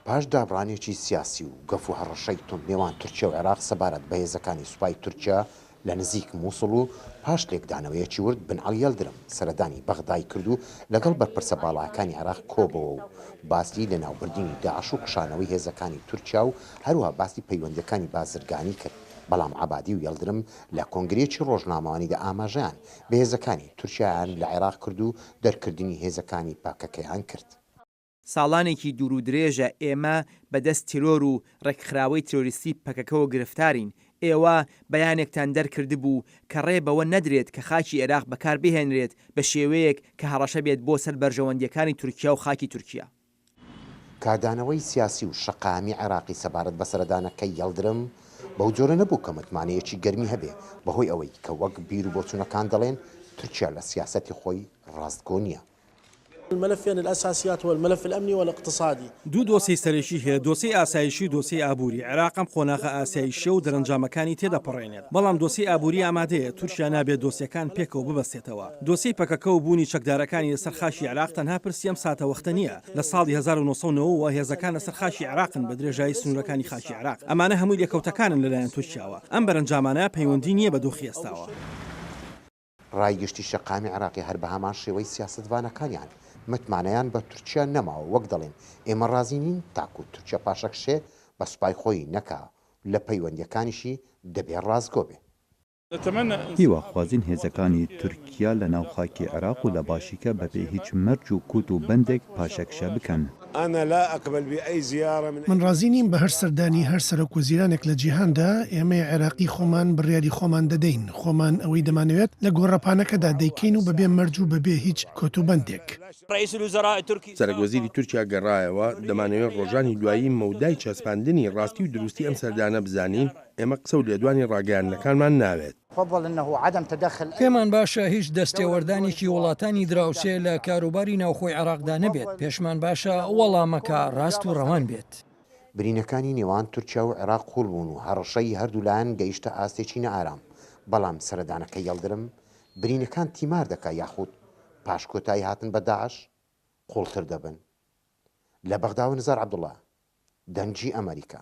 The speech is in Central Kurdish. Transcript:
پاش دابڕانێکی سیاسی و گەف و هەڕەشەی تند نێوان تورکیا و عێراق سەبارەت بە هێزەکانی سوپای تورکیا لە نزیک مووسڵ و پاش لێکدانەوەیەکی ورد بن عەلی یەلدرم سەردانی بەغدای کرد و لەگەڵ بەرپرسە باڵاکانی عێراق کۆبەوە و باسی لە ناوبردنی داعش و کشانەوەی هێزەکانی تورکیا و هەروەها باسی پەیوەندەکانی بازرگانی کرد. بەڵام عەبادی و یەلدرم لە کۆنگرێکی ڕۆژنامەوانیدا ئاماژەیان بە هێزەکانی تورکیایان لە عێراق کرد و دەرکردنی هێزەکانی پاکەکەیان کرد. ساڵانێکی دوور و درێژە ئێمە بەدەست تیرۆر و ڕێکخراوەی ترۆریستی پەکەکەەوە گرفتارین. ئێوە بەیانێکتان دەرکرد بوو کە ڕێ بەوە نەدرێت کە خاکی عێراق بەکار بهێنرێت بە شێوەیەک کە هەڕەشە بێت بۆ سەر بەرژەوەندیەکانی تورکیا و خاکی تورکیا. کادانەوەی سیاسی و شەقامی عێراقی سەبارەت بە سەردانەکەی یەلدرم بەو جۆرە نەبوو کە متمانەیەکی گەرمی هەبێ بەهۆی ئەوەی کە وەک بیر و بۆچوونەکان دەڵێن تورکیا لە سیاسەتی خۆی ڕاستگۆ نییە. الملفين الأساسيات هو الملف الأمني والاقتصادي. دوو دۆسی سەرێکی هەیە، دۆسی ئاسایشی و دۆسی ئابووری. عێراقم خۆناغە ئاسایشە و دەرەنجامەکانی تێدەپەڕێنێت، بەڵام دۆسی ئابووری ئامادەیە. تورکیا نابێت دۆسیەکان پێکەوە ببەستێتەوە. دۆسی پەکەکە و بوونی چەکدارەکانی لەسەر خاشی عێراق تەنها پرسیەم ساتە وەختە نییە. لە ساڵی 1990 هێزەکان لەسەر خاشی عێراقن بە درێژایی سنوورەکانی خاشی عێراق. ئەمانە هەمووی لێکەوتەکانن لەلایەن تورکیاوە. ئەم بەرەنجامانە پەیوەندی نییە بە دۆخی ئێستاوە. ڕایگەشتی شەقامی عێراقی هەر بە هەمان شێوەی سیاسەتوانەکانیان متمانەیان بە تورکیا نەماوە وەک دەڵێن ئێمە ڕازی نین تاکو تورکیا پاشەکشێ بە سوپای خۆی نەکا لە پەیوەندیەکانیشی دەبێت ڕازگۆ بێ. هیواخوازین هێزەکانی تورکیا لە ناو خاکی عێراق و لە باشیکە بەبێ هیچ مەرج و کووت و بەندێک پاشەکشە بکەن. من ڕازی نیم بە هەر سەردانی هەر سەرۆکوەزیرانێک لە جیهاندا ئێمە عێراقی خۆمان بڕیاری خۆمان دەدەین، خۆمان ئەوەی دەمانەوێت لە گۆڕەپانەکەدا دەیکەین و بەبێ مەرج و بەبێ هیچ کۆت و بەندێک. سەرۆکوەزیری تورکیا گەڕایەوە دەمانەوێت ڕۆژانی دوایی مەودای چەسپاندنی ڕاستی و دروستی ئەم سەردانە بزانین. ئێمە قسە و لێدوانی ڕاگەیاندنەکانمان ناوێت. پێمان باشە هیچ دەستێوەردانێکی وڵاتانی دراوسێ لە کاروباری ناوخۆی عێراقدا نەبێت. پێشمان باشە وەڵامەکە ڕاست و ڕەوان بێت. برینەکانی نێوان تورکیا و عێراق قوڵ بوون و هەڕەشەی هەردوولایەن گەیشتە ئاستێکی نەئارام. بەڵام سەردانەکە یەلدرم برینەکان تیمار دەکا یاخود پاش کۆتایی هاتن بە داعش قوڵتر دەبن. لە بەغدا و نزار عەبدوڵڵا، دەنگی ئەمریکا.